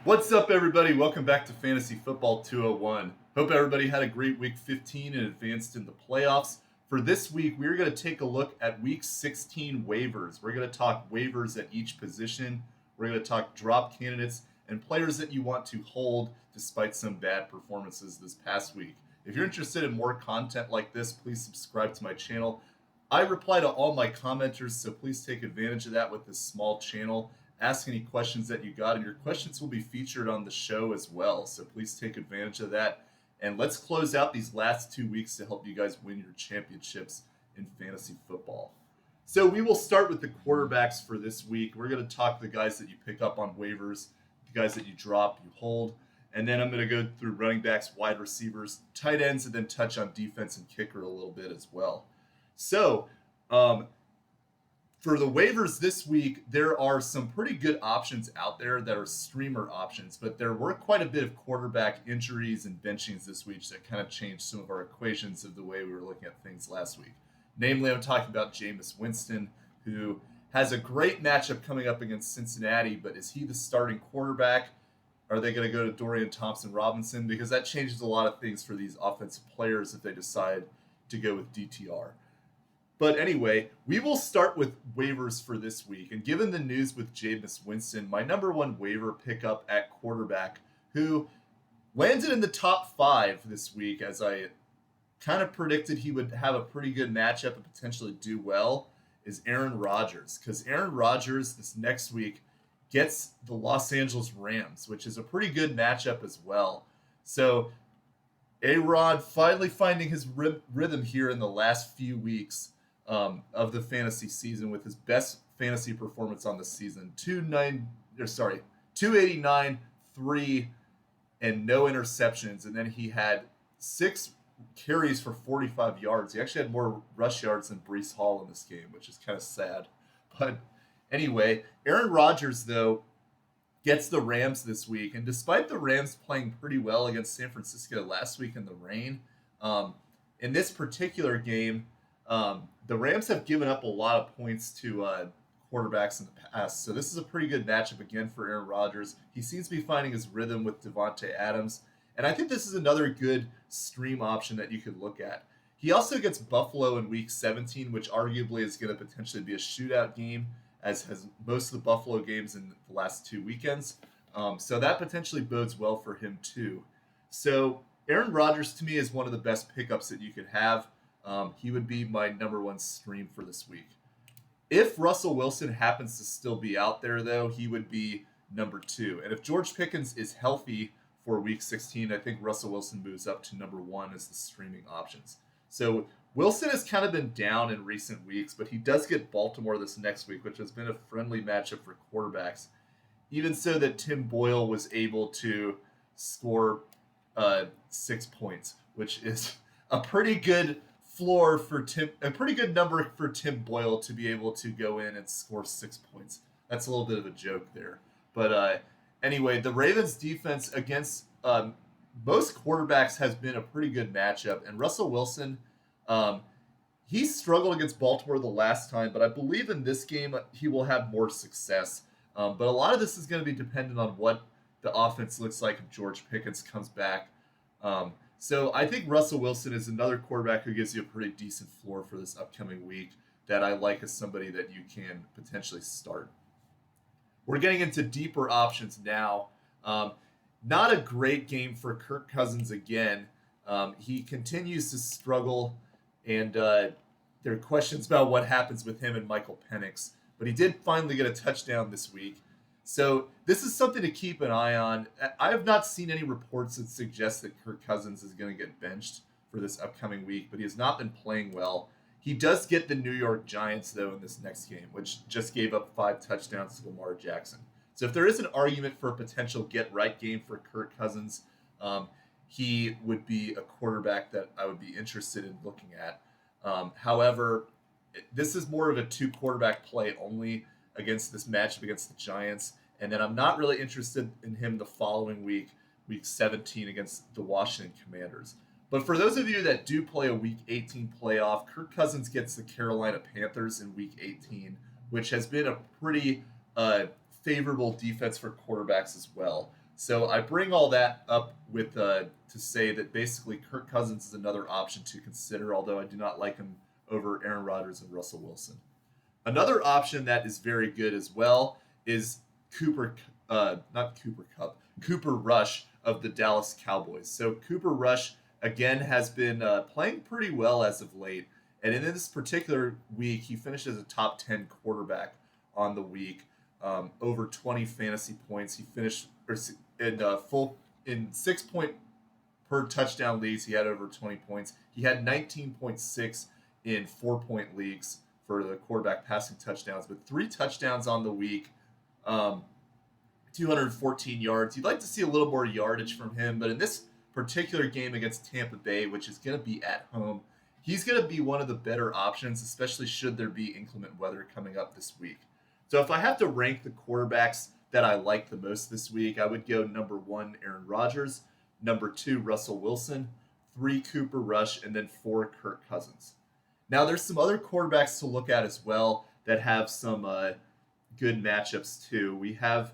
What's up, everybody? Welcome back to Fantasy Football 201. Hope everybody had a great Week 15 and advanced in the playoffs. For this week, we're going to take a look at Week 16 waivers. We're going to talk waivers at each position. We're going to talk drop candidates and players that you want to hold despite some bad performances this past week. If you're interested in more content like this, please subscribe to my channel. I reply to all my commenters, so please take advantage of that with this small channel. Ask any questions that you got, and your questions will be featured on the show as well. So please take advantage of that. And let's close out these last 2 weeks to help you guys win your championships in fantasy football. So we will start with the quarterbacks for this week. We're going to talk the guys that you pick up on waivers, the guys that you drop, you hold. And then I'm going to go through running backs, wide receivers, tight ends, and then touch on defense and kicker a little bit as well. So, for the waivers this week, there are some pretty good options out there that are streamer options, but there were quite a bit of quarterback injuries and benchings this week that kind of changed some of our equations of the way we were looking at things last week. Namely, I'm talking about Jameis Winston, who has a great matchup coming up against Cincinnati, but is he the starting quarterback? Are they going to go to Dorian Thompson-Robinson? Because that changes a lot of things for these offensive players if they decide to go with DTR. But anyway, we will start with waivers for this week. And given the news with Jameis Winston, my number one waiver pickup at quarterback, who landed in the top 5 this week, as I kind of predicted he would have a pretty good matchup and potentially do well, is Aaron Rodgers. Because Aaron Rodgers this next week gets the Los Angeles Rams, which is a pretty good matchup as well. So A-Rod finally finding his rhythm here in the last few weeks of the fantasy season with his best fantasy performance on the season. 289, 3, and no interceptions. And then he had 6 carries for 45 yards. He actually had more rush yards than Breece Hall in this game, which is kind of sad. But anyway, Aaron Rodgers, though, gets the Rams this week. And despite the Rams playing pretty well against San Francisco last week in the rain, in this particular game, the Rams have given up a lot of points to quarterbacks in the past. So this is a pretty good matchup again for Aaron Rodgers. He seems to be finding his rhythm with Davante Adams. And I think this is another good stream option that you could look at. He also gets Buffalo in Week 17, which arguably is going to potentially be a shootout game, as has most of the Buffalo games in the last 2 weekends. So that potentially bodes well for him too. So Aaron Rodgers to me is one of the best pickups that you could have. He would be my number one stream for this week. If Russell Wilson happens to still be out there, though, he would be number 2. And if George Pickens is healthy for Week 16, I think Russell Wilson moves up to number 1 as the streaming options. So Wilson has kind of been down in recent weeks, but he does get Baltimore this next week, which has been a friendly matchup for quarterbacks. Even so that Tim Boyle was able to score 6 points, which is a pretty good floor for a pretty good number for Tim Boyle to be able to go in and score 6 points. That's a little bit of a joke there. But anyway, the Ravens defense against most quarterbacks has been a pretty good matchup. And Russell Wilson, he struggled against Baltimore the last time, but I believe in this game he will have more success. But a lot of this is going to be dependent on what the offense looks like if George Pickens comes back. So I think Russell Wilson is another quarterback who gives you a pretty decent floor for this upcoming week that I like as somebody that you can potentially start. We're getting into deeper options now. Not a great game for Kirk Cousins again. He continues to struggle, and there are questions about what happens with him and Michael Penix. But he did finally get a touchdown this week. So this is something to keep an eye on. I have not seen any reports that suggest that Kirk Cousins is going to get benched for this upcoming week, but he has not been playing well. He does get the New York Giants, though, in this next game, which just gave up 5 touchdowns to Lamar Jackson. So if there is an argument for a potential get-right game for Kirk Cousins, he would be a quarterback that I would be interested in looking at. However, this is more of a 2-quarterback play only against this matchup against the Giants. And then I'm not really interested in him the following week, Week 17 against the Washington Commanders. But for those of you that do play a Week 18 playoff, Kirk Cousins gets the Carolina Panthers in Week 18, which has been a pretty favorable defense for quarterbacks as well. So I bring all that up with to say that basically Kirk Cousins is another option to consider, although I do not like him over Aaron Rodgers and Russell Wilson. Another option that is very good as well is Cooper Rush of the Dallas Cowboys. So Cooper Rush again has been playing pretty well as of late, and in this particular week, he finished as a top 10 quarterback on the week, over 20 fantasy points. He finished in 6 point per touchdown leagues. He had over 20 points. He had 19.6 in 4-point leagues for the quarterback passing touchdowns, but 3 touchdowns on the week, 214 yards. You'd like to see a little more yardage from him, but in this particular game against Tampa Bay, which is going to be at home, he's going to be one of the better options, especially should there be inclement weather coming up this week. So if I have to rank the quarterbacks that I like the most this week, I would go number 1, Aaron Rodgers, number 2, Russell Wilson, 3, Cooper Rush, and then 4, Kirk Cousins. Now, there's some other quarterbacks to look at as well that have some good matchups too. We have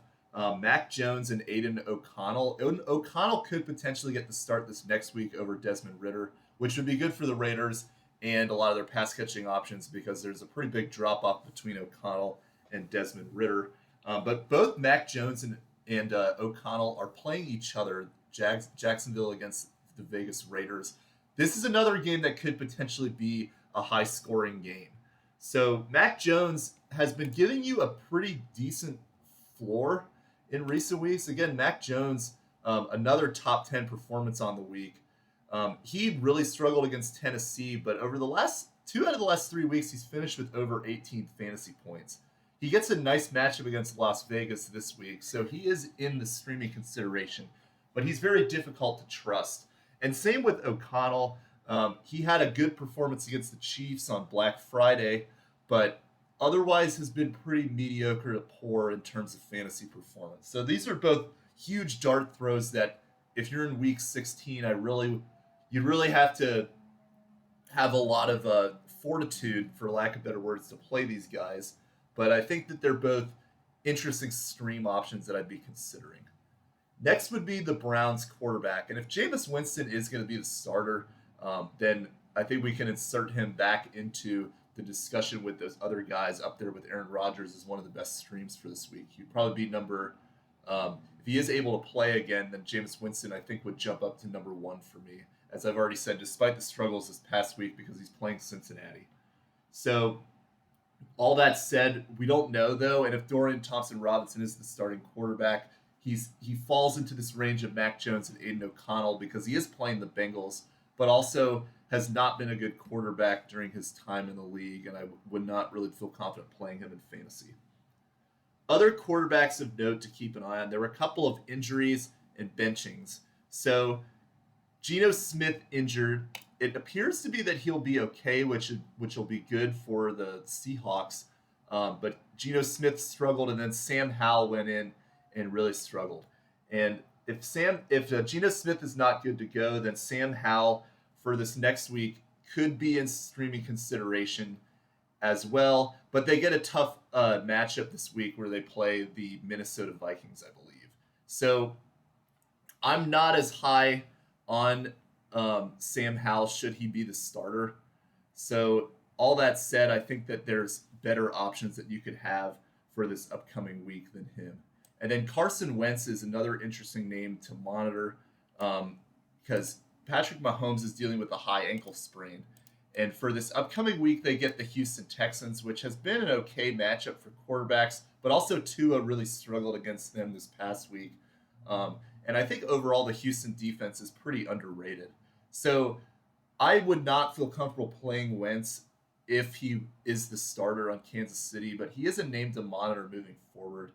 Mac Jones and Aidan O'Connell. O'Connell could potentially get the start this next week over Desmond Ridder, which would be good for the Raiders and a lot of their pass catching options because there's a pretty big drop off between O'Connell and Desmond Ridder. But both Mac Jones and O'Connell are playing each other, Jacksonville against the Vegas Raiders. This is another game that could potentially be a high-scoring game. So Mac Jones has been giving you a pretty decent floor in recent weeks. Again, Mac Jones, another top 10 performance on the week. He really struggled against Tennessee, but over the last 2 out of the last 3 weeks, he's finished with over 18 fantasy points. He gets a nice matchup against Las Vegas this week, so he is in the streaming consideration, but he's very difficult to trust. And same with O'Connell. He had a good performance against the Chiefs on Black Friday, but otherwise has been pretty mediocre to poor in terms of fantasy performance. So these are both huge dart throws that if you're in week 16, you really have to have a lot of fortitude, for lack of better words, to play these guys. But I think that they're both interesting stream options that I'd be considering. Next would be the Browns quarterback. And if Jameis Winston is going to be the starter, then I think we can insert him back into the discussion with those other guys up there with Aaron Rodgers as one of the best streams for this week. He'd probably be if he is able to play again, then Jameis Winston, I think, would jump up to number 1 for me. As I've already said, despite the struggles this past week because he's playing Cincinnati. So all that said, we don't know, though, and if Dorian Thompson-Robinson is the starting quarterback, he falls into this range of Mac Jones and Aidan O'Connell because he is playing the Bengals, but also has not been a good quarterback during his time in the league, and I would not really feel confident playing him in fantasy. Other quarterbacks of note to keep an eye on, there were a couple of injuries and benchings. So Geno Smith injured. It appears to be that he'll be okay, which will be good for the Seahawks. But Geno Smith struggled, and then Sam Howell went in and really struggled. And if Geno Smith is not good to go, then Sam Howell for this next week could be in streaming consideration as well. But they get a tough matchup this week where they play the Minnesota Vikings, I believe. So I'm not as high on Sam Howell should he be the starter. So all that said, I think that there's better options that you could have for this upcoming week than him. And then Carson Wentz is another interesting name to monitor because Patrick Mahomes is dealing with a high ankle sprain. And for this upcoming week, they get the Houston Texans, which has been an okay matchup for quarterbacks, but also Tua really struggled against them this past week. And I think overall the Houston defense is pretty underrated. So I would not feel comfortable playing Wentz if he is the starter on Kansas City, but he is a name to monitor moving forward.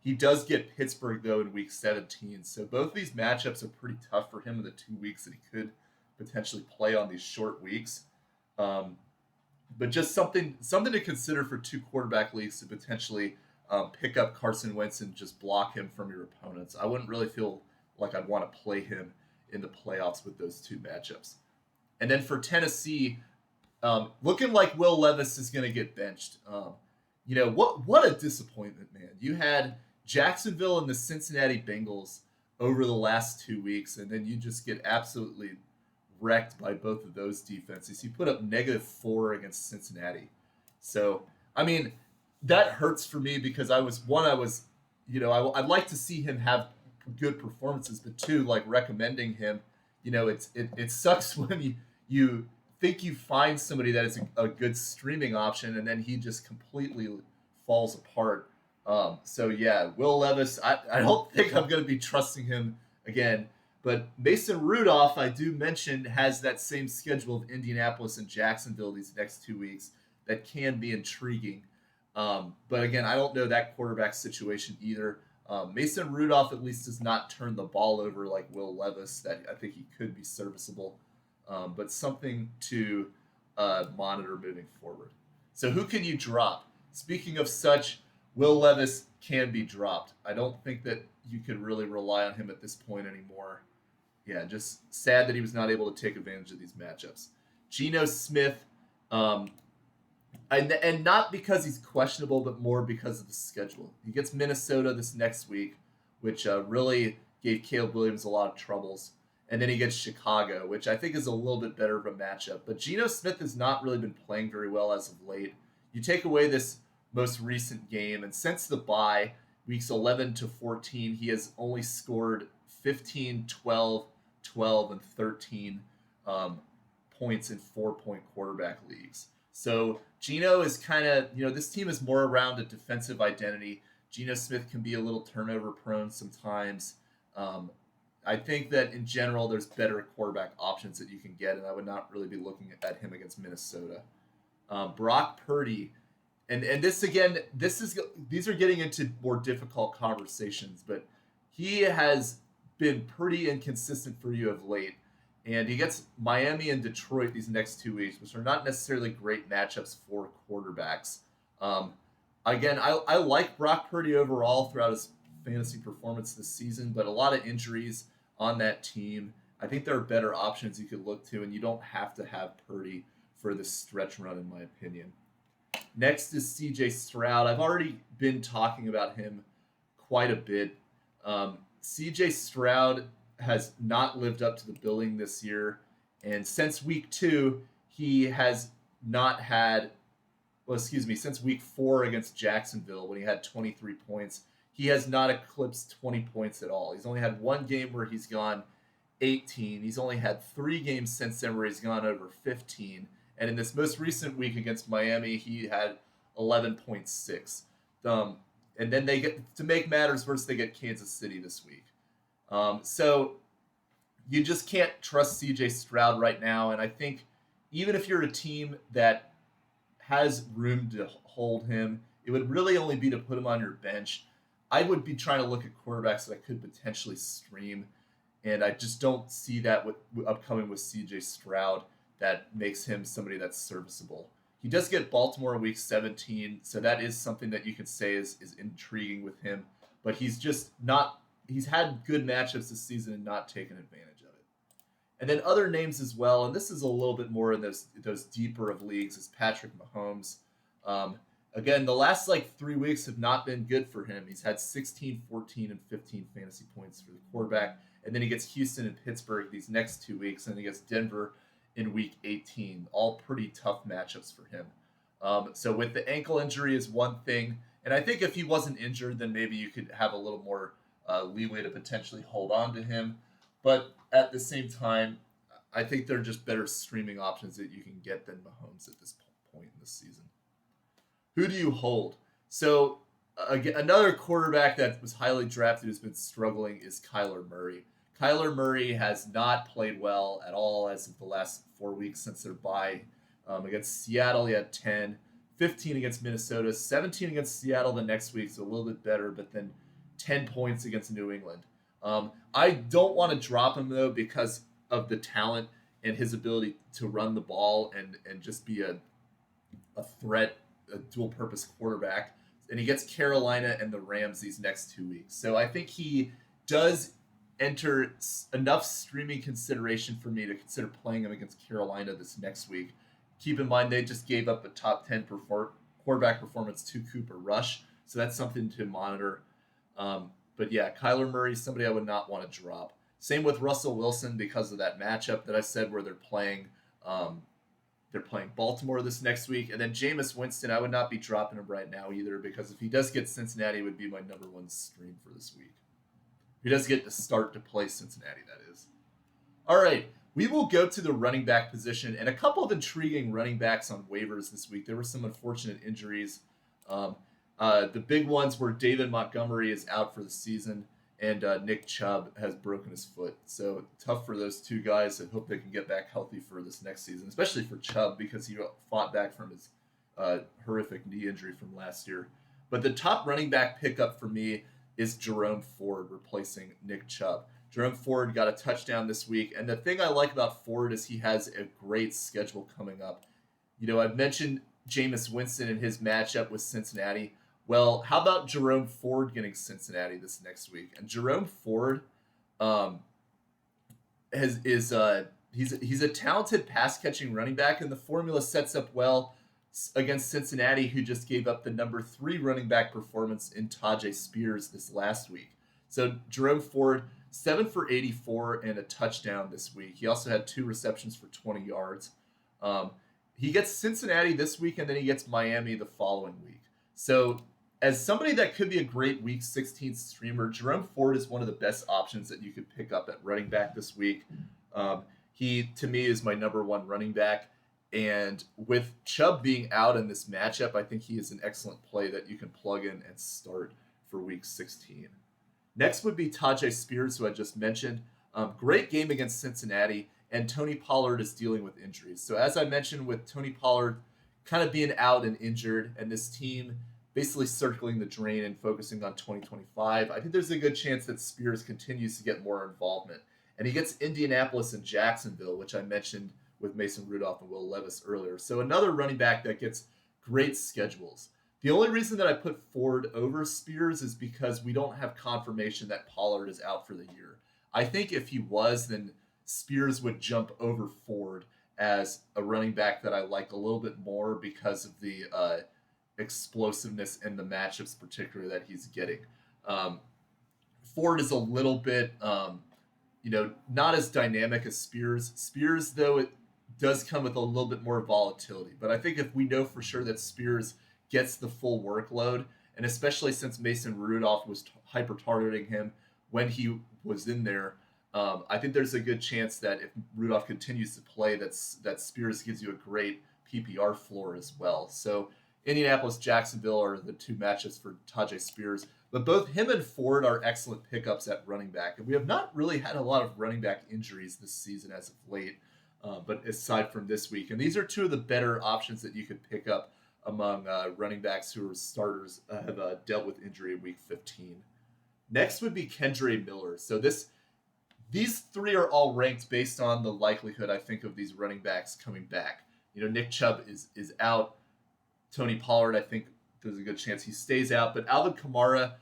He does get Pittsburgh, though, in Week 17. So both of these matchups are pretty tough for him in the 2 weeks that he could potentially play on these short weeks. But just something to consider for 2 quarterback leagues to potentially pick up Carson Wentz and just block him from your opponents. I wouldn't really feel like I'd want to play him in the playoffs with those 2 matchups. And then for Tennessee, looking like Will Levis is going to get benched. What a disappointment, man. You had Jacksonville and the Cincinnati Bengals over the last 2 weeks, and then you just get absolutely wrecked by both of those defenses. He put up -4 against Cincinnati. So, I mean, that hurts for me because I'd like to see him have good performances, but two, like recommending him, it sucks when you think you find somebody that is a good streaming option and then he just completely falls apart. So yeah, Will Levis, I don't think I'm going to be trusting him again. But Mason Rudolph, I do mention, has that same schedule of Indianapolis and Jacksonville these next 2 weeks that can be intriguing. But again, I don't know that quarterback situation either. Mason Rudolph at least does not turn the ball over like Will Levis. That I think he could be serviceable, but something to monitor moving forward. So who can you drop? Speaking of such, Will Levis can be dropped. I don't think that you could really rely on him at this point anymore. Yeah, just sad that he was not able to take advantage of these matchups. Geno Smith, and not because he's questionable, but more because of the schedule. He gets Minnesota this next week, which really gave Caleb Williams a lot of troubles. And then he gets Chicago, which I think is a little bit better of a matchup. But Geno Smith has not really been playing very well as of late. You take away this most recent game, and since the bye, weeks 11 to 14, he has only scored 15, 12, 12, and 13 points in 4-point quarterback leagues. So Geno is kind of, this team is more around a defensive identity. Geno Smith can be a little turnover prone sometimes. I think that in general, there's better quarterback options that you can get, and I would not really be looking at him against Minnesota. Brock Purdy, and this again, these are getting into more difficult conversations, but he has been pretty inconsistent for you of late. And he gets Miami and Detroit these next 2 weeks, which are not necessarily great matchups for quarterbacks. Again, I like Brock Purdy overall throughout his fantasy performance this season, but a lot of injuries on that team. I think there are better options you could look to, and you don't have to have Purdy for this stretch run, in my opinion. Next is CJ Stroud. I've already been talking about him quite a bit. CJ Stroud has not lived up to the billing this year, and since week 2, he has not had, since week 4 against Jacksonville when he had 23 points, he has not eclipsed 20 points at all. He's only had one game where he's gone 18. He's only had 3 games since then where he's gone over 15. And in this most recent week against Miami, he had 11.6. And then they get, to make matters worse, they get Kansas City this week. So you just can't trust CJ Stroud right now. And I think even if you're a team that has room to hold him, it would really only be to put him on your bench. I would be trying to look at quarterbacks that I could potentially stream. And I just don't see that upcoming with CJ Stroud that makes him somebody that's serviceable. He does get Baltimore week 17, so that is something that you could say is intriguing with him. But he's just not, he's had good matchups this season and not taken advantage of it. And then other names as well, and this is a little bit more in those deeper of leagues, is Patrick Mahomes. Again, the last 3 weeks have not been good for him. He's had 16, 14, and 15 fantasy points for the quarterback. And then he gets Houston and Pittsburgh these next 2 weeks, and he gets Denver in week 18. All pretty tough matchups for him. So with the ankle injury is one thing. And I think if he wasn't injured, then maybe you could have a little more leeway to potentially hold on to him. But at the same time, I think they're just better streaming options that you can get than Mahomes at this point in the season. Who do you hold? So again, another quarterback that was highly drafted who's been struggling is Kyler Murray. Kyler Murray has not played well at all as of the last 4 weeks since their bye. Against Seattle, he had 10, 15 against Minnesota, 17 against Seattle the next week, so a little bit better, but then 10 points against New England. I don't want to drop him, though, because of the talent and his ability to run the ball and just be a threat, a dual-purpose quarterback. And he gets Carolina and the Rams these next 2 weeks. So I think he does enter enough streaming consideration for me to consider playing him against Carolina this next week. Keep in mind, they just gave up a top 10 quarterback performance to Cooper Rush, so that's something to monitor. But yeah, Kyler Murray, somebody I would not want to drop. Same with Russell Wilson because of that matchup that I said where um, they're playing Baltimore this next week. And then Jameis Winston, I would not be dropping him right now either because if he does get Cincinnati, it would be my number one stream for this week. If he does get to start to play Cincinnati, that is. All right, we will go to the running back position and a couple of intriguing running backs on waivers this week. There were some unfortunate injuries. The big ones were David Montgomery is out for the season, and Nick Chubb has broken his foot. So tough for those two guys. I hope they can get back healthy for this next season, especially for Chubb because he fought back from his horrific knee injury from last year. But the top running back pickup for me is Jerome Ford replacing Nick Chubb. Jerome Ford got a touchdown this week, and the thing I like about Ford is he has a great schedule coming up. I've mentioned Jameis Winston in his matchup with Cincinnati. Well, how about Jerome Ford getting Cincinnati this next week? And Jerome Ford he's a talented pass catching running back, and the formula sets up well against Cincinnati, who just gave up the number 3 running back performance in Tajee Spears this last week. So Jerome Ford, 7 for 84 and a touchdown this week. He also had 2 receptions for 20 yards. He gets Cincinnati this week, and then he gets Miami the following week. So as somebody that could be a great Week 16 streamer, Jerome Ford is one of the best options that you could pick up at running back this week. He, to me, is my number 1 running back. And with Chubb being out in this matchup, I think he is an excellent play that you can plug in and start for Week 16. Next would be Tajee Spears, who I just mentioned. Great game against Cincinnati, and Tony Pollard is dealing with injuries. So as I mentioned, with Tony Pollard kind of being out and injured, and this team basically circling the drain and focusing on 2025, I think there's a good chance that Spears continues to get more involvement. And he gets Indianapolis and Jacksonville, which I mentioned with Mason Rudolph and Will Levis earlier. So another running back that gets great schedules. The only reason that I put Ford over Spears is because we don't have confirmation that Pollard is out for the year. I think if he was, then Spears would jump over Ford as a running back that I like a little bit more because of the explosiveness in the matchups, particularly that he's getting. Ford is a little bit, not as dynamic as Spears. Spears, though, it does come with a little bit more volatility. But I think if we know for sure that Spears gets the full workload, and especially since Mason Rudolph was hyper-targeting him when he was in there, I think there's a good chance that if Rudolph continues to play, that Spears gives you a great PPR floor as well. So Indianapolis, Jacksonville are the 2 matchups for Tajee Spears. But both him and Ford are excellent pickups at running back. And we have not really had a lot of running back injuries this season as of late, but aside from this week. And these are 2 of the better options that you could pick up among running backs who are starters have dealt with injury in Week 15. Next would be Kendre Miller. So these 3 are all ranked based on the likelihood, I think, of these running backs coming back. Nick Chubb is out. Tony Pollard, I think there's a good chance he stays out. But Alvin Kamara,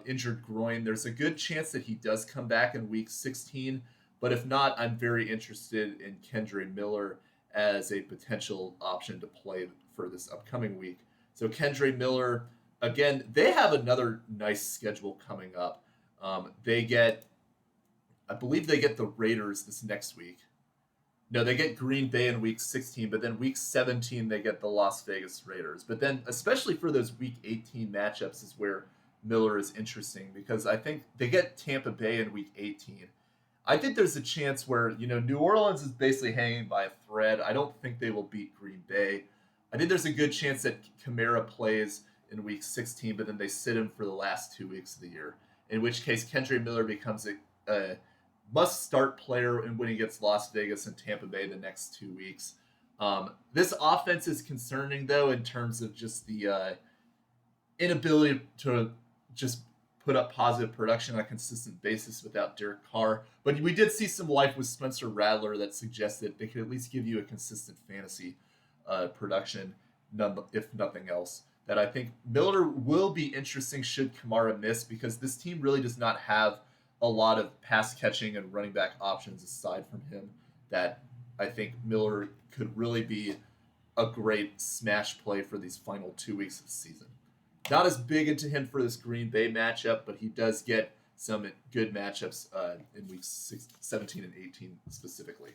injured groin, there's a good chance that he does come back in Week 16. But if not, I'm very interested in Kendre Miller as a potential option to play for this upcoming week. So Kendre Miller, again, they have another nice schedule coming up. I believe they get the Raiders this next week. No, they get Green Bay in Week 16, but then Week 17 they get the Las Vegas Raiders. But then, especially for those Week 18 matchups, is where Miller is interesting because I think they get Tampa Bay in Week 18. I think there's a chance where, New Orleans is basically hanging by a thread. I don't think they will beat Green Bay. I think there's a good chance that Kamara plays in Week 16, but then they sit him for the last 2 weeks of the year, in which case Kendre Miller becomes a must-start player when he gets Las Vegas and Tampa Bay the next 2 weeks. This offense is concerning, though, in terms of just the inability to just put up positive production on a consistent basis without Derek Carr. But we did see some life with Spencer Rattler that suggested they could at least give you a consistent fantasy production, if nothing else. That I think Miller will be interesting should Kamara miss, because this team really does not have a lot of pass catching and running back options aside from him, that I think Miller could really be a great smash play for these final 2 weeks of the season. not as big into him for this Green Bay matchup, but he does get some good matchups in weeks 17 and 18 specifically.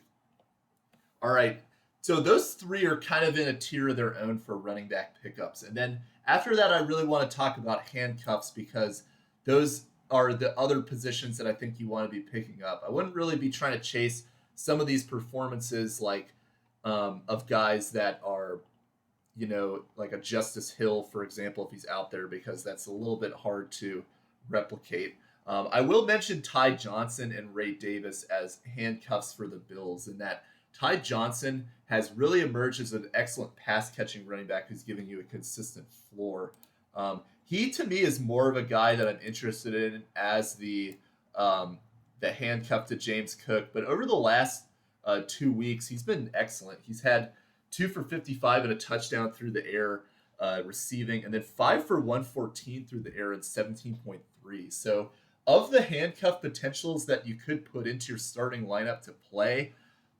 All right, so those three are kind of in a tier of their own for running back pickups. And then after that, I really want to talk about handcuffs because those are the other positions that I think you want to be picking up. I wouldn't really be trying to chase some of these performances like of guys that are, like a Justice Hill, for example, if he's out there, because that's a little bit hard to replicate. I will mention Ty Johnson and Ray Davis as handcuffs for the Bills, in that Ty Johnson has really emerged as an excellent pass-catching running back who's giving you a consistent floor. He, to me, is more of a guy that I'm interested in as the handcuff to James Cook. But over the last 2 weeks, he's been excellent. He's had 2 for 55 and a touchdown through the air receiving, and then 5 for 114 through the air and 17.3. So of the handcuff potentials that you could put into your starting lineup to play,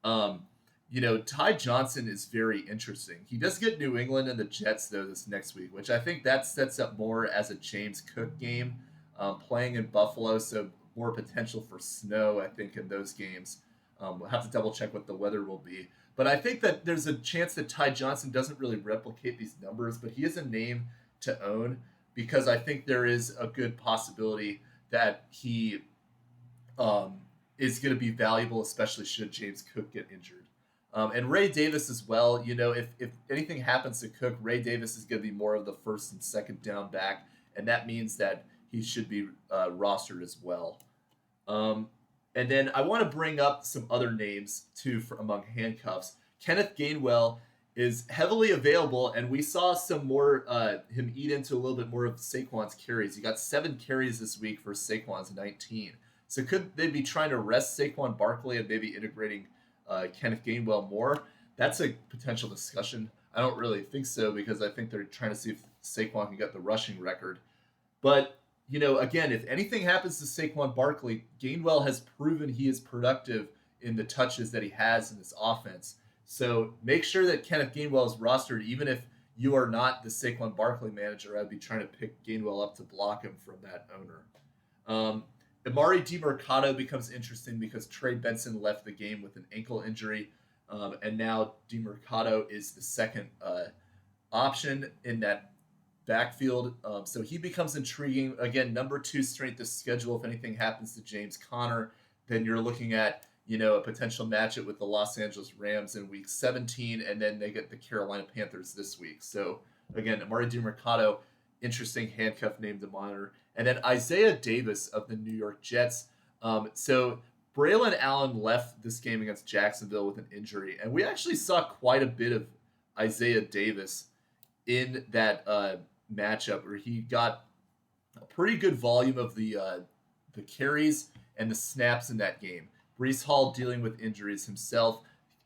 Ty Johnson is very interesting. He does get New England and the Jets, though, this next week, which I think that sets up more as a James Cook game, playing in Buffalo, so more potential for snow, I think, in those games. We'll have to double check what the weather will be. But I think that there's a chance that Ty Johnson doesn't really replicate these numbers, but he is a name to own because I think there is a good possibility that he is going to be valuable, especially should James Cook get injured. And Ray Davis as well. If anything happens to Cook, Ray Davis is going to be more of the first and second down back, and that means that he should be rostered as well. And then I want to bring up some other names too among handcuffs. Kenneth Gainwell is heavily available, and we saw some more him eat into a little bit more of Saquon's carries. He got 7 carries this week for Saquon's 19. So could they be trying to rest Saquon Barkley and maybe integrating Kenneth Gainwell more? That's a potential discussion. I don't really think so because I think they're trying to see if Saquon can get the rushing record. But again, if anything happens to Saquon Barkley, Gainwell has proven he is productive in the touches that he has in this offense. So make sure that Kenneth Gainwell is rostered, even if you are not the Saquon Barkley manager. I'd be trying to pick Gainwell up to block him from that owner. Emari Demarcado becomes interesting because Trey Benson left the game with an ankle injury, and now Demarcado is the second option in that backfield. So he becomes intriguing. Again, number 2 strength of schedule. If anything happens to James Conner, then you're looking at, a potential matchup with the Los Angeles Rams in week 17, and then they get the Carolina Panthers this week. So again, Emari Demarcado, interesting handcuff name to monitor. And then Isaiah Davis of the New York Jets. So Braylon Allen left this game against Jacksonville with an injury, and we actually saw quite a bit of Isaiah Davis in that matchup, where he got a pretty good volume of the carries and the snaps in that game. Breece Hall dealing with injuries himself.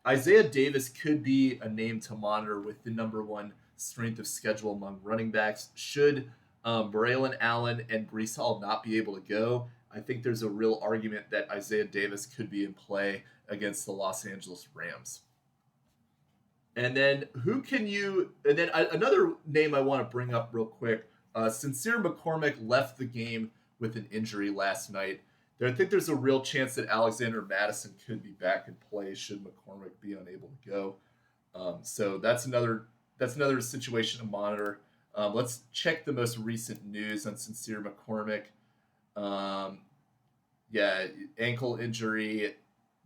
Isaiah Davis could be a name to monitor with the number 1 strength of schedule among running backs. Should Braylon Allen and Breece Hall not be able to go, I think there's a real argument that Isaiah Davis could be in play against the Los Angeles Rams. And then another name I want to bring up real quick. Sincere McCormick left the game with an injury last night. I think there's a real chance that Alexander Mattison could be back in play should McCormick be unable to go. So that's another situation to monitor. Let's check the most recent news on Sincere McCormick. Ankle injury.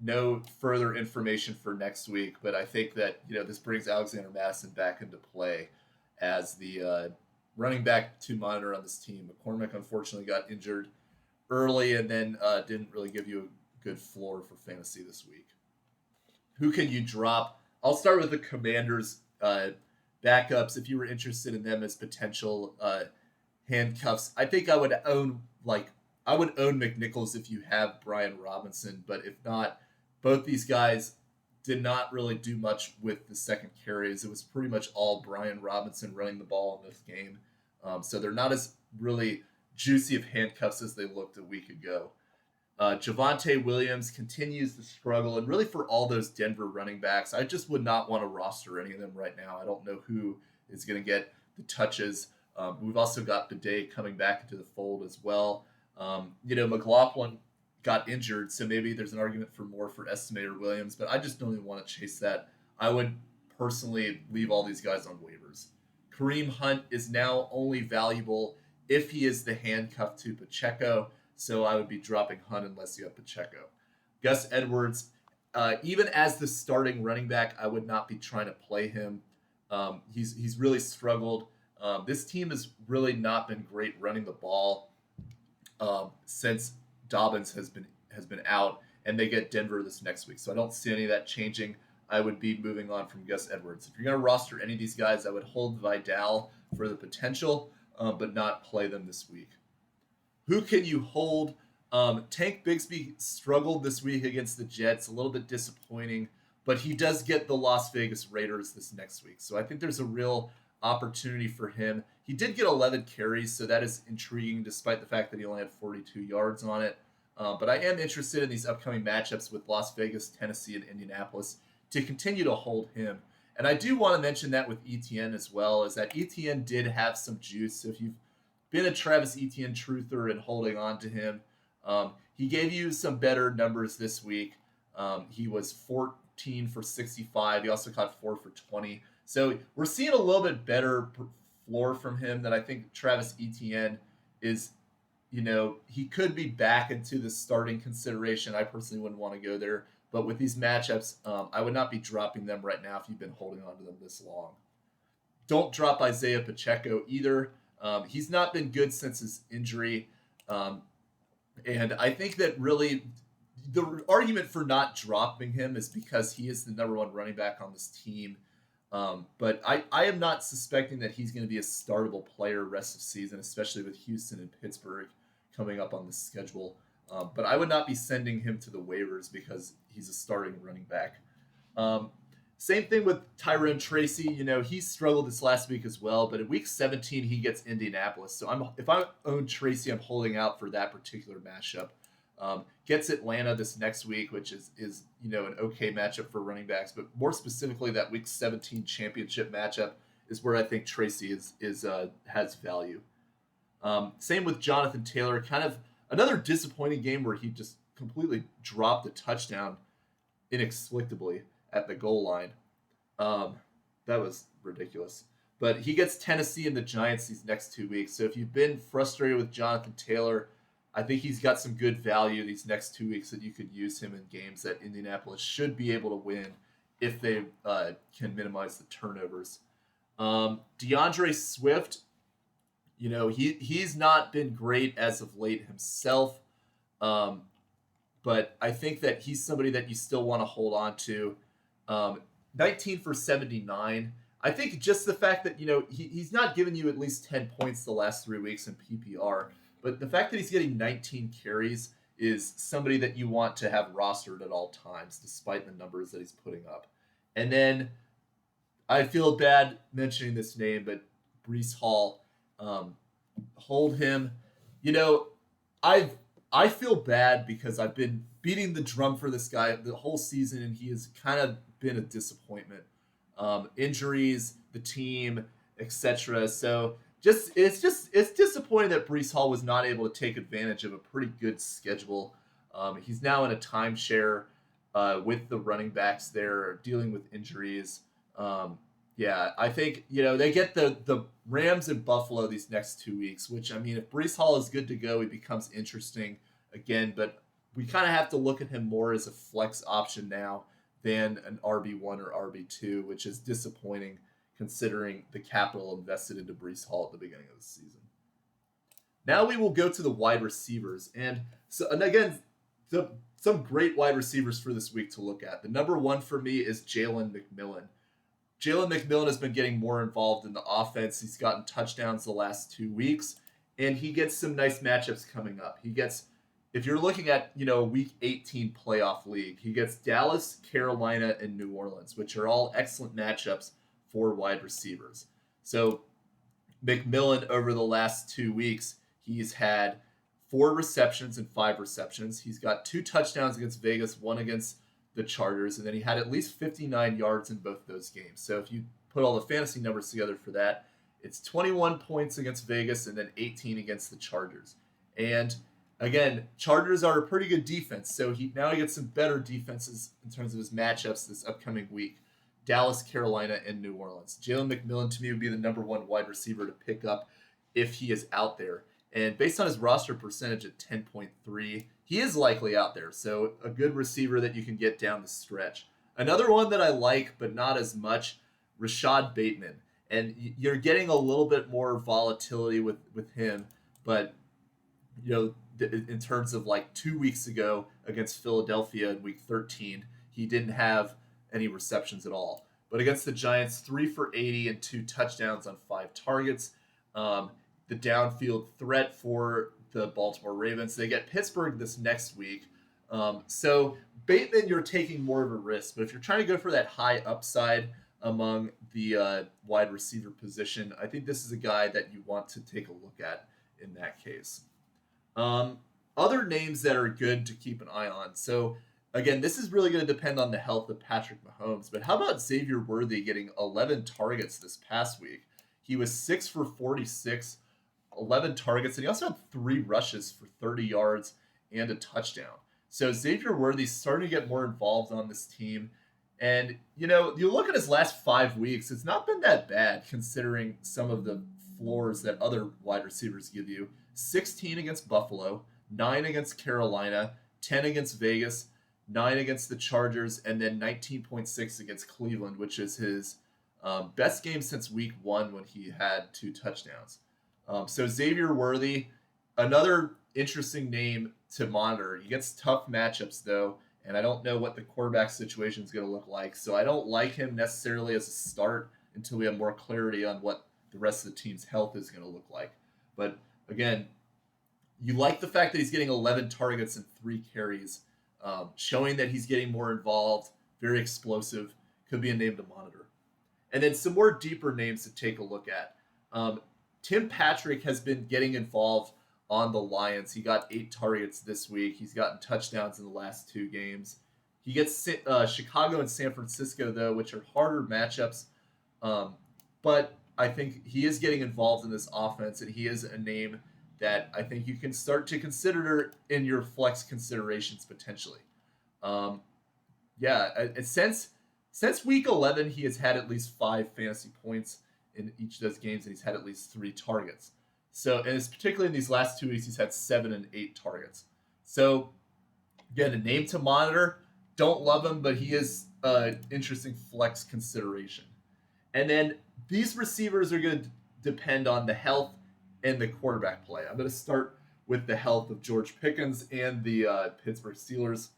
No further information for next week, but I think that this brings Alexander Mattison back into play as the running back to monitor on this team. McCormick unfortunately got injured early and then didn't really give you a good floor for fantasy this week. Who can you drop? I'll start with the Commanders backups if you were interested in them as potential handcuffs. I think I would own McNichols if you have Brian Robinson, but if not, both these guys did not really do much with the second carries. It was pretty much all Brian Robinson running the ball in this game. So they're not as really juicy of handcuffs as they looked a week ago. Javonte Williams continues to struggle, and really for all those Denver running backs, I just would not want to roster any of them right now. I don't know who is going to get the touches. We've also got Bidet coming back into the fold as well. McLaughlin got injured, so maybe there's an argument for more for Estimator Williams, but I just don't even want to chase that. I would personally leave all these guys on waivers. Kareem Hunt is now only valuable if he is the handcuff to Pacheco, so I would be dropping Hunt unless you have Pacheco. Gus Edwards, even as the starting running back, I would not be trying to play him. He's really struggled. This team has really not been great running the ball since Dobbins has been out, and they get Denver this next week. So I don't see any of that changing. I would be moving on from Gus Edwards. If you're going to roster any of these guys, I would hold Vidal for the potential, but not play them this week. Who can you hold? Tank Bigsby struggled this week against the Jets. A little bit disappointing, but he does get the Las Vegas Raiders this next week. So I think there's a real opportunity for him. He did get 11 carries, so that is intriguing despite the fact that he only had 42 yards on it. But I am interested in these upcoming matchups with Las Vegas, Tennessee, and Indianapolis to continue to hold him. And I do want to mention that with ETN as well, is that ETN did have some juice. So if you've been a Travis Etienne truther and holding on to him, he gave you some better numbers this week. He was 14 for 65. He also caught 4 for 20. So we're seeing a little bit better floor from him that I think Travis Etienne is, he could be back into the starting consideration. I personally wouldn't want to go there. But with these matchups, I would not be dropping them right now if you've been holding on to them this long. Don't drop Isaiah Pacheco either. He's not been good since his injury. And I think that really the argument for not dropping him is because he is the number one running back on this team. But I am not suspecting that he's going to be a startable player rest of season, especially with Houston and Pittsburgh coming up on the schedule. But I would not be sending him to the waivers because he's a starting running back. Same thing with Tyrone Tracy. He struggled this last week as well, but in week 17 he gets Indianapolis. So if I own Tracy, I'm holding out for that particular matchup. Gets Atlanta this next week, which is an okay matchup for running backs, but more specifically that week 17 championship matchup is where I think Tracy has value. Same with Jonathan Taylor, kind of another disappointing game where he just completely dropped a touchdown inexplicably at the goal line. That was ridiculous. But he gets Tennessee and the Giants these next 2 weeks. So if you've been frustrated with Jonathan Taylor, I think he's got some good value these next 2 weeks that you could use him in games that Indianapolis should be able to win if they can minimize the turnovers. DeAndre Swift, he's not been great as of late himself, but I think that he's somebody that you still want to hold on to. 19 for 79. I think just the fact that, he's not given you at least 10 points the last 3 weeks in PPR, but the fact that he's getting 19 carries is somebody that you want to have rostered at all times, despite the numbers that he's putting up. And then I feel bad mentioning this name, but Breece Hall, hold him. I feel bad because I've been beating the drum for this guy the whole season, and he has kind of been a disappointment. Injuries, the team, etc. So it's disappointing that Breece Hall was not able to take advantage of a pretty good schedule. He's now in a timeshare with the running backs there, dealing with injuries. I think, they get the Rams and Buffalo these next 2 weeks, which, if Breece Hall is good to go, he becomes interesting again, but we kind of have to look at him more as a flex option now than an RB1 or RB2, which is disappointing considering the capital invested into Breece Hall at the beginning of the season. Now we will go to the wide receivers. And again, some great wide receivers for this week to look at. The number one for me is Jalen McMillan. Jalen McMillan has been getting more involved in the offense. He's gotten touchdowns the last 2 weeks, and he gets some nice matchups coming up. He gets, if you're looking at, week 18 playoff league, he gets Dallas, Carolina, and New Orleans, which are all excellent matchups for wide receivers. So McMillan over the last 2 weeks, he's had 4 receptions and 5 receptions. He's got 2 touchdowns against Vegas, 1 against the Chargers, and then he had at least 59 yards in both those games. So if you put all the fantasy numbers together for that, It's 21 points against Vegas and then 18 against the Chargers. And again, Chargers are a pretty good defense, so he gets some better defenses in terms of his matchups this upcoming week. Dallas, Carolina, and New Orleans. Jalen McMillan to me would be the number one wide receiver to pick up if he is out there. And based on his roster percentage at 10.3, he is likely out there. So a good receiver that you can get down the stretch. Another one that I like, but not as much, Rashad Bateman. And you're getting a little bit more volatility with him. But, in terms of like 2 weeks ago against Philadelphia in week 13, he didn't have any receptions at all. But against the Giants, 3 for 80 and 2 touchdowns on 5 targets. The downfield threat for the Baltimore Ravens. They get Pittsburgh this next week. So Bateman, you're taking more of a risk. But if you're trying to go for that high upside among the wide receiver position, I think this is a guy that you want to take a look at in that case. Other names that are good to keep an eye on. So again, this is really going to depend on the health of Patrick Mahomes. But how about Xavier Worthy getting 11 targets this past week? He was 6 for 46, 11 targets, and he also had 3 rushes for 30 yards and a touchdown. So Xavier Worthy's starting to get more involved on this team. And, you look at his last 5 weeks, it's not been that bad considering some of the floors that other wide receivers give you. 16 against Buffalo, 9 against Carolina, 10 against Vegas, 9 against the Chargers, and then 19.6 against Cleveland, which is his best game since week 1 when he had 2 touchdowns. So Xavier Worthy, another interesting name to monitor. He gets tough matchups, though, and I don't know what the quarterback situation is going to look like. So I don't like him necessarily as a start until we have more clarity on what the rest of the team's health is going to look like. But again, you like the fact that he's getting 11 targets and 3 carries, showing that he's getting more involved, very explosive, could be a name to monitor. And then some more deeper names to take a look at. Tim Patrick has been getting involved on the Lions. He got 8 targets this week. He's gotten touchdowns in the last 2 games. He gets Chicago and San Francisco, though, which are harder matchups. But I think he is getting involved in this offense, and he is a name that I think you can start to consider in your flex considerations potentially. Since week 11, he has had at least 5 fantasy points in each of those games, and he's had at least 3 targets. So, and it's particularly in these last 2 weeks, he's had 7 and 8 targets. So, again, a name to monitor. Don't love him, but he is an interesting flex consideration. And then these receivers are going to depend on the health and the quarterback play. I'm going to start with the health of George Pickens and the Pittsburgh Steelers.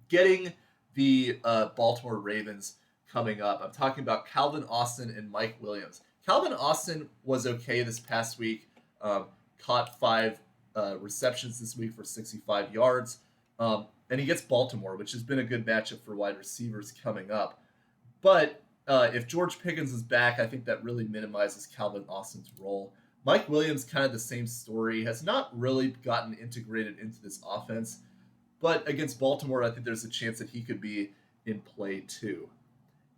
Getting the Baltimore Ravens coming up. I'm talking about Calvin Austin and Mike Williams. Calvin Austin was okay this past week. Caught 5 receptions this week for 65 yards. And he gets Baltimore, which has been a good matchup for wide receivers coming up. But if George Pickens is back, I think that really minimizes Calvin Austin's role. Mike Williams, kind of the same story, has not really gotten integrated into this offense. But against Baltimore, I think there's a chance that he could be in play too.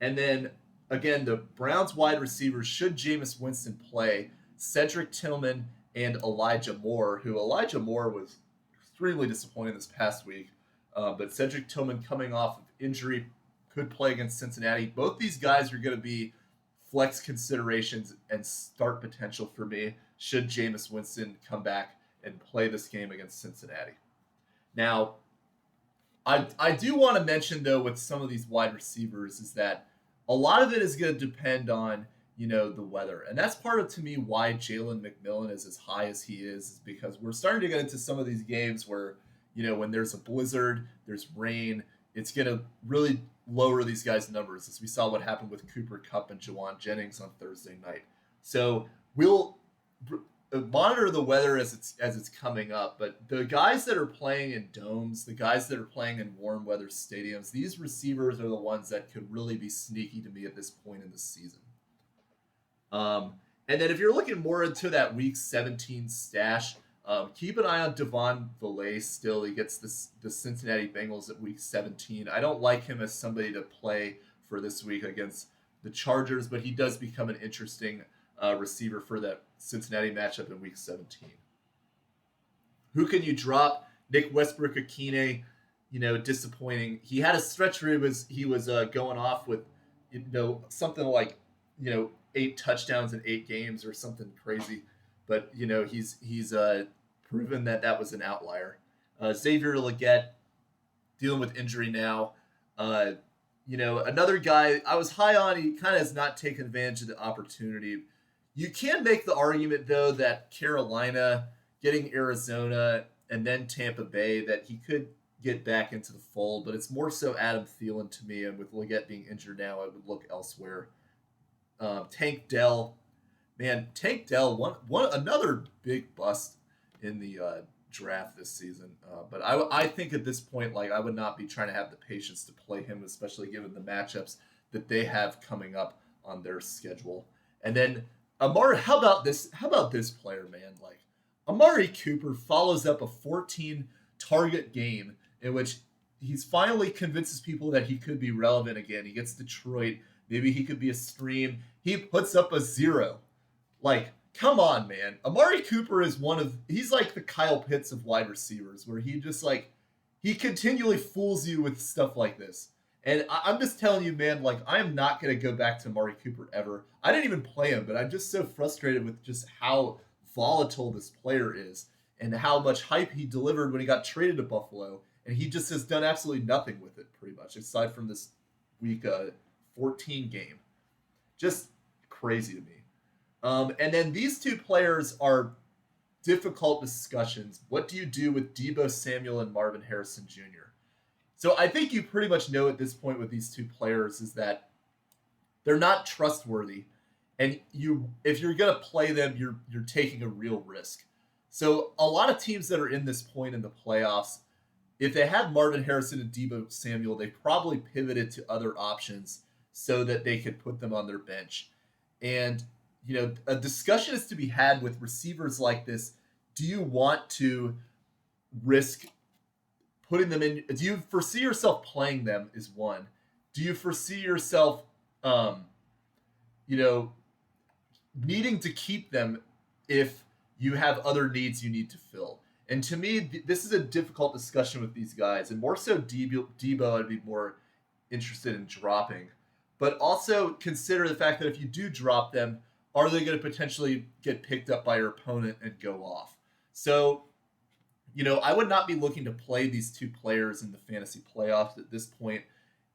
And then, again, the Browns wide receivers, should Jameis Winston play, Cedric Tillman and Elijah Moore, who Elijah Moore was extremely disappointing this past week. But Cedric Tillman, coming off of injury, could play against Cincinnati. Both these guys are going to be flex considerations and start potential for me should Jameis Winston come back and play this game against Cincinnati. Now, I do want to mention, though, with some of these wide receivers is that a lot of it is going to depend on, the weather. And that's part of, to me, why Jalen McMillan is as high as he is because we're starting to get into some of these games where, when there's a blizzard, there's rain, it's going to really lower these guys' numbers, as we saw what happened with Cooper Kupp and Jawan Jennings on Thursday night. So we'll monitor the weather as it's coming up, but the guys that are playing in domes, the guys that are playing in warm weather stadiums, these receivers are the ones that could really be sneaky to me at this point in the season. And then if you're looking more into that week 17 stash, keep an eye on Devon Valais still. He gets the Cincinnati Bengals at week 17. I don't like him as somebody to play for this week against the Chargers, but he does become an interesting receiver for that Cincinnati matchup in Week 17. Who can you drop? Nick Westbrook-Akine, disappointing. He had a stretch where he was going off with, something like, 8 touchdowns in 8 games or something crazy. But, he's proven that was an outlier. Xavier Legette, dealing with injury now. Another guy I was high on, he kind of has not taken advantage of the opportunity. You can make the argument, though, that Carolina getting Arizona and then Tampa Bay, that he could get back into the fold, but it's more so Adam Thielen to me, and with Legette being injured now, I would look elsewhere. Tank Dell, another big bust in the draft this season. But I think at this point, I would not be trying to have the patience to play him, especially given the matchups that they have coming up on their schedule. And then Amari, how about this player, man? Amari Cooper follows up a 14-target game in which he's finally convinces people that he could be relevant again. He gets Detroit. Maybe he could be a stream. He puts up a 0. Come on, man. Amari Cooper is he's like the Kyle Pitts of wide receivers, where he just he continually fools you with stuff like this. And I'm just telling you, man, I am not going to go back to Amari Cooper ever. I didn't even play him, but I'm just so frustrated with just how volatile this player is and how much hype he delivered when he got traded to Buffalo. And he just has done absolutely nothing with it, pretty much, aside from this week 14 game. Just crazy to me. And then these two players are difficult discussions. What do you do with Deebo Samuel and Marvin Harrison Jr.? So I think you pretty much know at this point with these two players is that they're not trustworthy. And if you're going to play them, you're taking a real risk. So a lot of teams that are in this point in the playoffs, if they had Marvin Harrison and Deebo Samuel, they probably pivoted to other options so that they could put them on their bench. And, a discussion is to be had with receivers like this. Do you want to risk putting them in? Do you foresee yourself playing them is one. Do you foresee yourself, needing to keep them if you have other needs you need to fill? And to me, this is a difficult discussion with these guys, and more so Deebo I'd be more interested in dropping. But also consider the fact that if you do drop them, are they going to potentially get picked up by your opponent and go off? So, I would not be looking to play these two players in the fantasy playoffs at this point,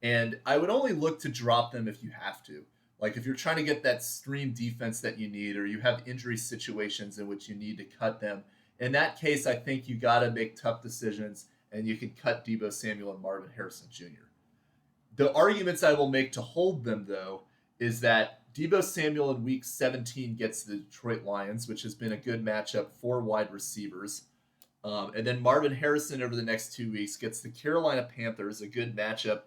and I would only look to drop them if you have to. If you're trying to get that stream defense that you need, or you have injury situations in which you need to cut them. In that case, I think you got to make tough decisions, and you can cut Deebo Samuel and Marvin Harrison Jr. The arguments I will make to hold them, though, is that Deebo Samuel in Week 17 gets the Detroit Lions, which has been a good matchup for wide receivers. And then Marvin Harrison over the next 2 weeks gets the Carolina Panthers, a good matchup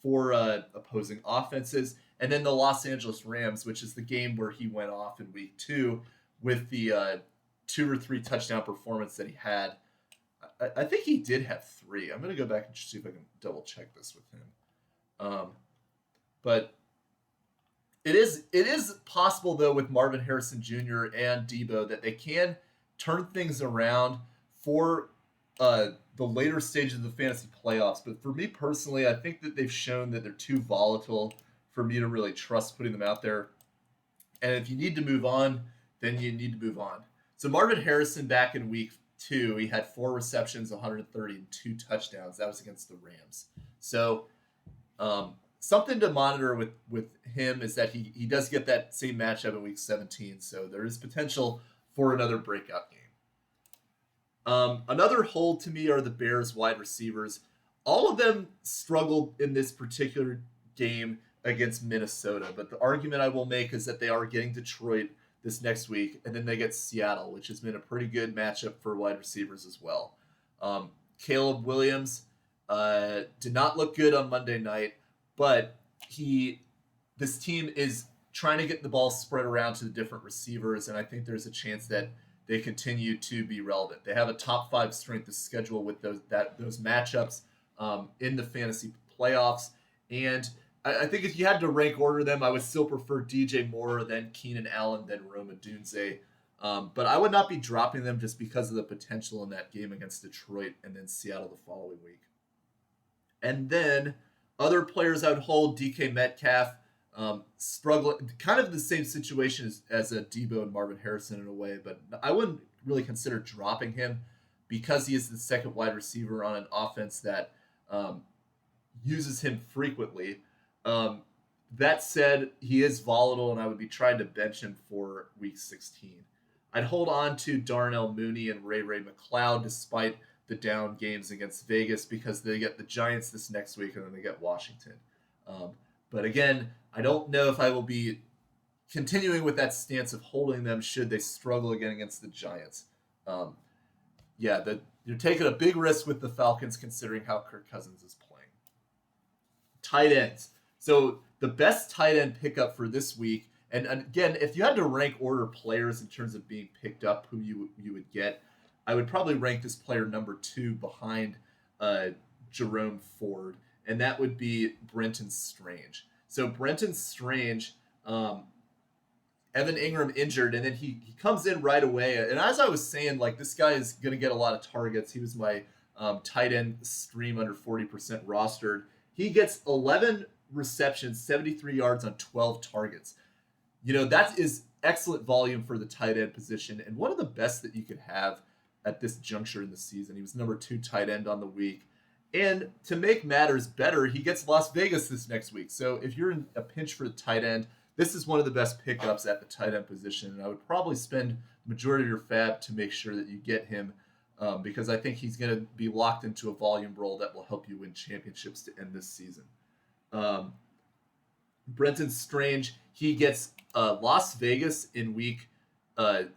for opposing offenses. And then the Los Angeles Rams, which is the game where he went off in Week 2 with the 2 or 3 touchdown performance that he had. I think he did have 3. I'm going to go back and see if I can double check this with him. But it is possible, though, with Marvin Harrison Jr. and Deebo that they can turn things around for the later stages of the fantasy playoffs. But for me personally, I think that they've shown that they're too volatile for me to really trust putting them out there. And if you need to move on, then you need to move on. So Marvin Harrison back in Week 2, he had 4 receptions, 130, and 2 touchdowns. That was against the Rams. So something to monitor with him is that he does get that same matchup in Week 17. So there is potential for another breakout game. Another hold to me are the Bears wide receivers. All of them struggled in this particular game against Minnesota, but the argument I will make is that they are getting Detroit this next week, and then they get Seattle, which has been a pretty good matchup for wide receivers as well. Caleb Williams did not look good on Monday night, but this team is trying to get the ball spread around to the different receivers, and I think there's a chance that they continue to be relevant. They have a top 5 strength of schedule with those matchups in the fantasy playoffs, and I think if you had to rank order them, I would still prefer DJ Moore, then Keenan Allen, then Roma Dunze. But I would not be dropping them just because of the potential in that game against Detroit and then Seattle the following week. And then other players I would hold, DK Metcalf, struggling, kind of the same situation as a Debo and Marvin Harrison in a way, but I wouldn't really consider dropping him because he is the second wide receiver on an offense that uses him frequently. That said, he is volatile, and I would be trying to bench him for Week 16. I'd hold on to Darnell Mooney and Ray McCloud despite the down games against Vegas because they get the Giants this next week and then they get Washington. But again, I don't know if I will be continuing with that stance of holding them should they struggle again against the Giants. You're taking a big risk with the Falcons considering how Kirk Cousins is playing. Tight ends. So the best tight end pickup for this week, and again, if you had to rank order players in terms of being picked up, who you would get, I would probably rank this player number 2 behind Jerome Ford, and that would be Brenton Strange. So Brenton Strange, Evan Ingram injured, and then he comes in right away. And as I was saying, like, this guy is going to get a lot of targets. He was my tight end stream under 40% rostered. He gets 11 receptions, 73 yards on 12 targets. That is excellent volume for the tight end position and one of the best that you could have at this juncture in the season. He was number 2 tight end on the week. And to make matters better, he gets Las Vegas this next week. So if you're in a pinch for the tight end, this is one of the best pickups at the tight end position. And I would probably spend the majority of your fab to make sure that you get him because I think he's going to be locked into a volume role that will help you win championships to end this season. Brenton Strange, he gets Las Vegas in week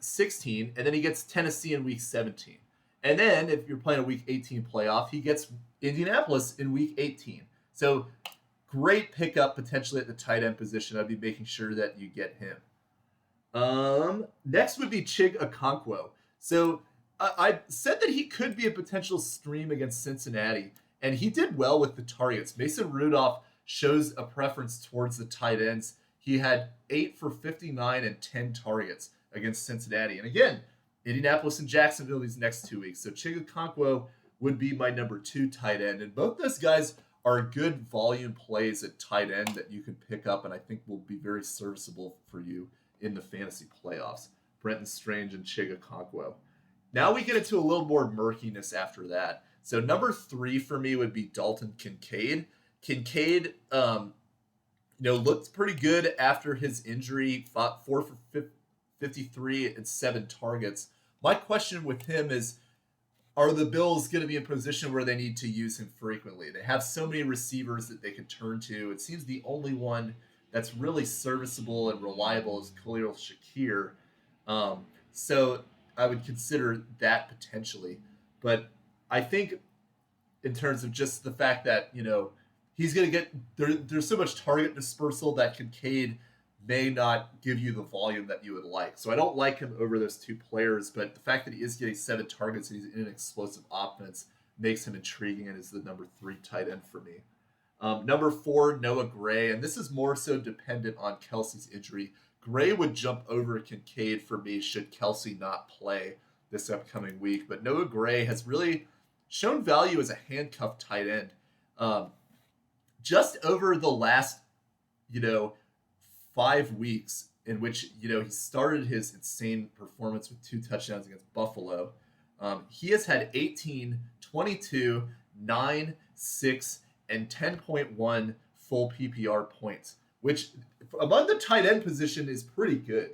16, and then he gets Tennessee in week 17. And then if you're playing a week 18 playoff, he gets Indianapolis in week 18. So great pickup potentially at the tight end position. I'd be making sure that you get him. Next would be Chig Okonkwo. So I said that he could be a potential stream against Cincinnati, and he did well with the targets. Mason Rudolph shows a preference towards the tight ends. He had 8 for 59 and 10 targets against Cincinnati. And again, Indianapolis and Jacksonville these next 2 weeks. So Chig Okonkwo would be my number 2 tight end. And both those guys are good volume plays at tight end that you can pick up and I think will be very serviceable for you in the fantasy playoffs. Brenton Strange and Chig Okonkwo. Now we get into a little more murkiness after that. So number 3 for me would be Dalton Kincaid. Kincaid, looked pretty good after his injury, fought 4 for 53 and 7 targets. My question with him is, are the Bills going to be in a position where they need to use him frequently? They have so many receivers that they can turn to. It seems the only one that's really serviceable and reliable is Khalil Shakir. So I would consider that potentially. But I think in terms of just the fact that, he's going to get there's so much target dispersal that Kincaid may not give you the volume that you would like. So I don't like him over those 2 players, but the fact that he is getting 7 targets and he's in an explosive offense makes him intriguing and is the number 3 tight end for me. Number 4, Noah Gray, and this is more so dependent on Kelsey's injury. Gray would jump over Kincaid for me should Kelsey not play this upcoming week, but Noah Gray has really shown value as a handcuffed tight end. Just over the last, 5 weeks in which, he started his insane performance with 2 touchdowns against Buffalo. He has had 18, 22, 9, 6, and 10.1 full PPR points, which among the tight end position is pretty good.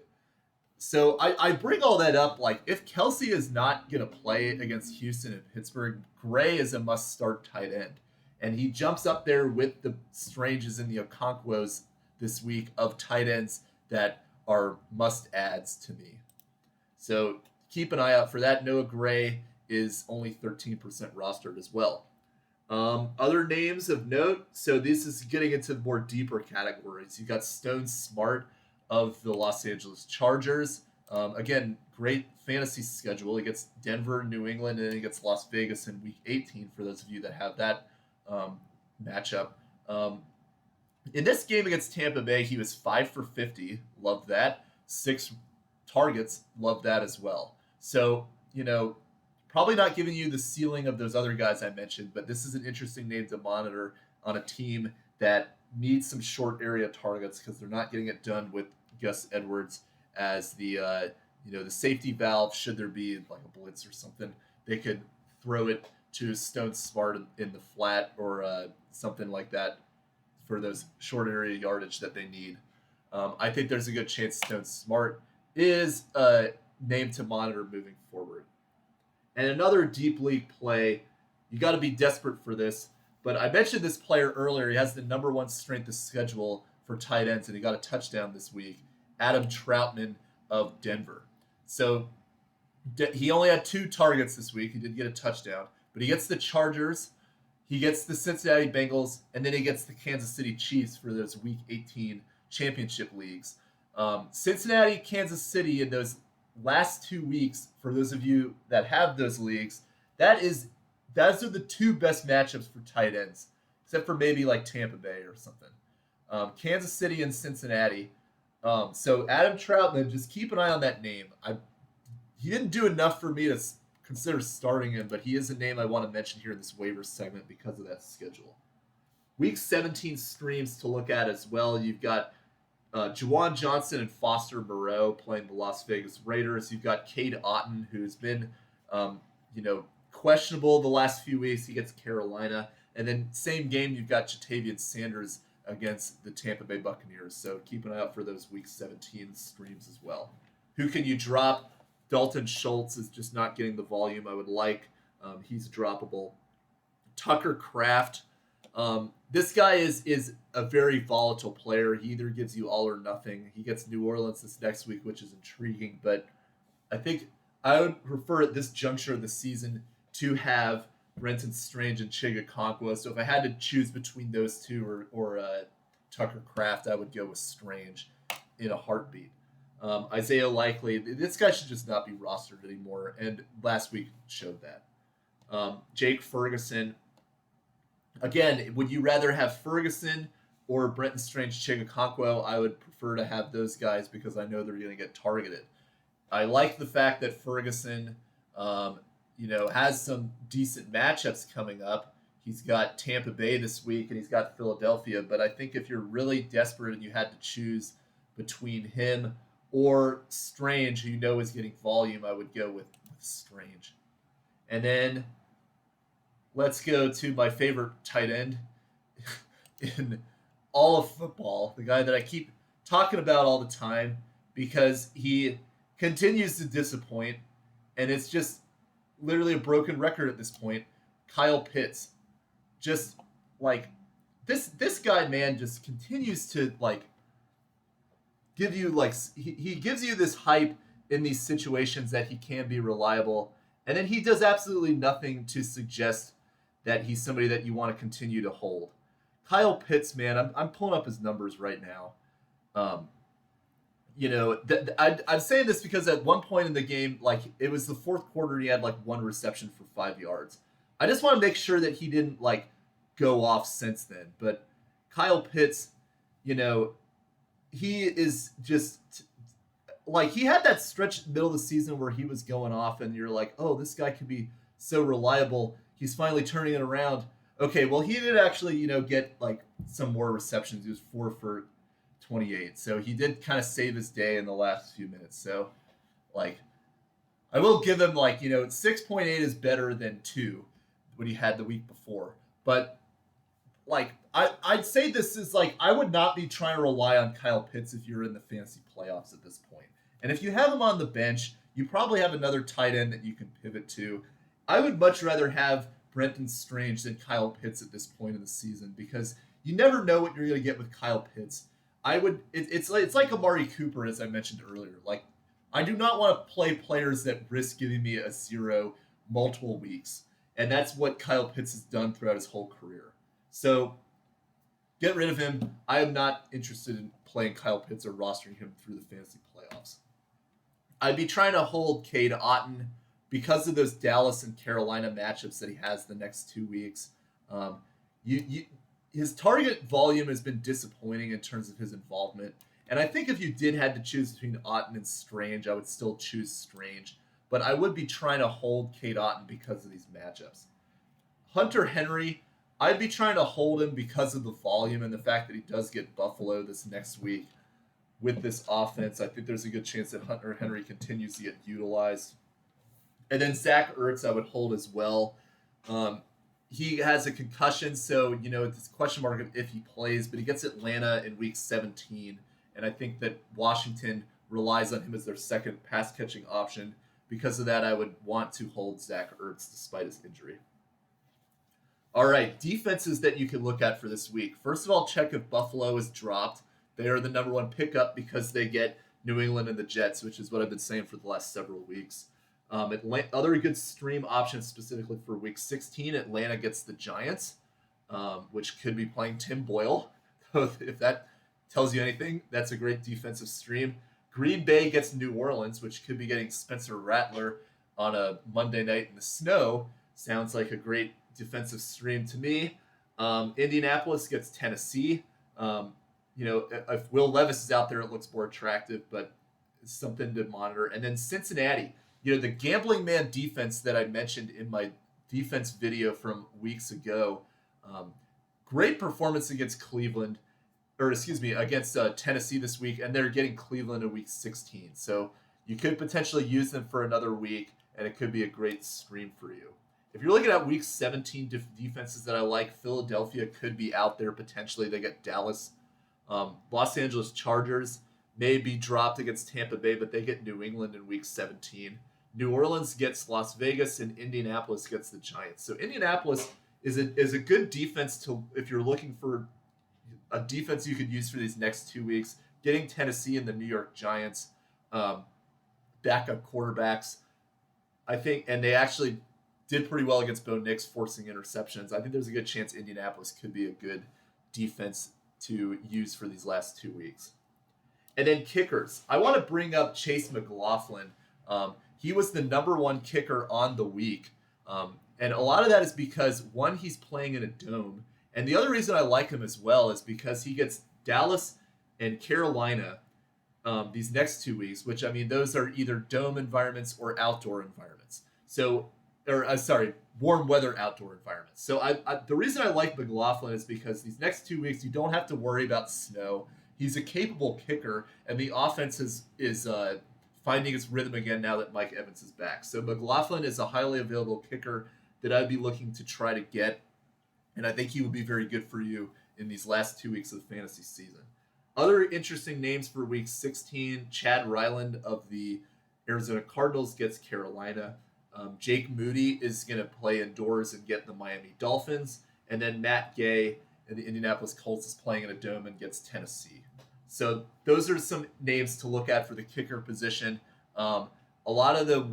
So I bring all that up, like, if Kelsey is not going to play against Houston and Pittsburgh, Gray is a must-start tight end. And he jumps up there with the Stranges and the Okonkwos this week of tight ends that are must-adds to me. So keep an eye out for that. Noah Gray is only 13% rostered as well. Other names of note, so this is getting into more deeper categories. You got Stone Smart of the Los Angeles Chargers. Again, great fantasy schedule. He gets Denver, New England, and then he gets Las Vegas in week 18 for those of you that have that matchup. In this game against Tampa Bay, he was 5 for 50. Loved that. 6 targets. Loved that as well. So, probably not giving you the ceiling of those other guys I mentioned, but this is an interesting name to monitor on a team that needs some short area targets because they're not getting it done with Gus Edwards as the safety valve. Should there be like a blitz or something, they could throw it to Stone Smart in the flat or something like that for those short area yardage that they need. I think there's a good chance Stone Smart is a name to monitor moving forward. And another deep league play, you got to be desperate for this, but I mentioned this player earlier. He has the number 1 strength of schedule for tight ends, and he got a touchdown this week. Adam Troutman of Denver. So he only had 2 targets this week. He did get a touchdown, but he gets the Chargers, he gets the Cincinnati Bengals, and then he gets the Kansas City Chiefs for those Week 18 championship leagues. Cincinnati, Kansas City in those last 2 weeks, for those of you that have those leagues, those are the 2 best matchups for tight ends, except for maybe like Tampa Bay or something. Kansas City and Cincinnati. So Adam Troutman, just keep an eye on that name. He didn't do enough for me to consider starting him, but he is a name I want to mention here in this waiver segment because of that schedule. Week 17 streams to look at as well. You've got Juwan Johnson and Foster Moreau playing the Las Vegas Raiders. You've got Cade Otton, who's been, questionable the last few weeks. He gets Carolina. And then same game, you've got Jatavian Sanders against the Tampa Bay Buccaneers. So keep an eye out for those Week 17 streams as well. Who can you drop? Dalton Schultz is just not getting the volume I would like. He's droppable. Tucker Kraft. This guy is a very volatile player. He either gives you all or nothing. He gets New Orleans this next week, which is intriguing. But I think I would prefer at this juncture of the season to have Brenton Strange and Chigakonkwo. So if I had to choose between those two or Tucker Kraft, I would go with Strange in a heartbeat. Isaiah Likely, this guy should just not be rostered anymore, and last week showed that. Jake Ferguson, again, would you rather have Ferguson or Brenton Strange Chigakonkwo? I would prefer to have those guys because I know they're going to get targeted. I like the fact that Ferguson, has some decent matchups coming up. He's got Tampa Bay this week and he's got Philadelphia, but I think if you're really desperate and you had to choose between him or Strange, who is getting volume, I would go with Strange. And then let's go to my favorite tight end in all of football, the guy that I keep talking about all the time because he continues to disappoint, and it's just literally a broken record at this point. Kyle Pitts. Just like this guy, man, just continues to give you he gives you this hype in these situations that he can be reliable, and then he does absolutely nothing to suggest that he's somebody that you want to continue to hold. Kyle Pitts, man, I'm pulling up his numbers right now. I'm saying this because at one point in the game, it was the fourth quarter, and he had 1 reception for 5 yards. I just want to make sure that he didn't go off since then. But Kyle Pitts, he is just he had that stretch middle of the season where he was going off, and you're like, oh, this guy could be so reliable. He's finally turning it around. Okay, well, he did actually, get some more receptions. He was 4 for 28. So he did kind of save his day in the last few minutes. So, I will give him 6.8 is better than 2 what he had the week before. But I'd say this is I would not be trying to rely on Kyle Pitts if you're in the fantasy playoffs at this point. And if you have him on the bench, you probably have another tight end that you can pivot to. I would much rather have Brenton Strange than Kyle Pitts at this point in the season because you never know what you're going to get with Kyle Pitts. It's like Amari Cooper, as I mentioned earlier. I do not want to play players that risk giving me a 0 multiple weeks. And that's what Kyle Pitts has done throughout his whole career. So get rid of him. I am not interested in playing Kyle Pitts or rostering him through the fantasy playoffs. I'd be trying to hold Cade Otton because of those Dallas and Carolina matchups that he has the next 2 weeks. his target volume has been disappointing in terms of his involvement. And I think if you did had to choose between Otton and Strange, I would still choose Strange. But I would be trying to hold Cade Otton because of these matchups. Hunter Henry, I'd be trying to hold him because of the volume and the fact that he does get Buffalo this next week with this offense. I think there's a good chance that Hunter Henry continues to get utilized. And then Zach Ertz, I would hold as well. He has a concussion, so, it's a question mark if he plays, but he gets Atlanta in week 17. And I think that Washington relies on him as their second pass-catching option. Because of that, I would want to hold Zach Ertz despite his injury. All right, defenses that you can look at for this week. First of all, check if Buffalo is dropped. They are the number one pickup because they get New England and the Jets, which is what I've been saying for the last several weeks. Other good stream options specifically for week 16, Atlanta gets the Giants, which could be playing Tim Boyle. If that tells you anything, that's a great defensive stream. Green Bay gets New Orleans, which could be getting Spencer Rattler on a Monday night in the snow. Sounds like a great defensive stream to me. Indianapolis gets Tennessee. If Will Levis is out there, it looks more attractive, but it's something to monitor. And then Cincinnati, the gambling man defense that I mentioned in my defense video from weeks ago. Great performance against Cleveland. Against Tennessee this week, and they're getting Cleveland in week 16. So you could potentially use them for another week, and it could be a great stream for you. If you're looking at week 17 defenses that I like, Philadelphia could be out there potentially. They get Dallas. Los Angeles Chargers may be dropped against Tampa Bay, but they get New England in week 17. New Orleans gets Las Vegas, and Indianapolis gets the Giants. So Indianapolis is a good defense if you're looking for a defense you could use for these next 2 weeks. Getting Tennessee and the New York Giants backup quarterbacks, I think, and they actually did pretty well against Bo Nix, forcing interceptions. I think there's a good chance Indianapolis could be a good defense to use for these last 2 weeks. And then kickers. I want to bring up Chase McLaughlin. He was the number one kicker on the week. And a lot of that is because, one, he's playing in a dome. And the other reason I like him as well is because he gets Dallas and Carolina these next 2 weeks, which, those are either dome environments or outdoor environments. Warm weather outdoor environments. So the reason I like McLaughlin is because these next 2 weeks, you don't have to worry about snow. He's a capable kicker, and the offense is finding its rhythm again now that Mike Evans is back. So McLaughlin is a highly available kicker that I'd be looking to try to get. And I think he would be very good for you in these last 2 weeks of the fantasy season. Other interesting names for week 16, Chad Ryland of the Arizona Cardinals gets Carolina. Jake Moody is going to play indoors and get the Miami Dolphins. And then Matt Gay of the Indianapolis Colts is playing in a dome and gets Tennessee. So those are some names to look at for the kicker position. A lot of the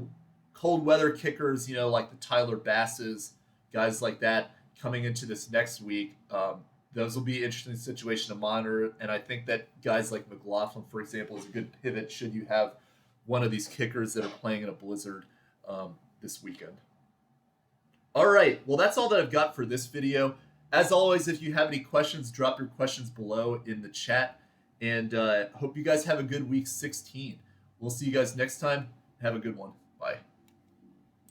cold weather kickers, like the Tyler Basses, guys like that, coming into this next week, those will be an interesting situation to monitor. And I think that guys like McLaughlin, for example, is a good pivot should you have one of these kickers that are playing in a blizzard this weekend. All right, well, that's all that I've got for this video. As always, if you have any questions, drop your questions below in the chat. And hope you guys have a good week 16. We'll see you guys next time. Have a good one.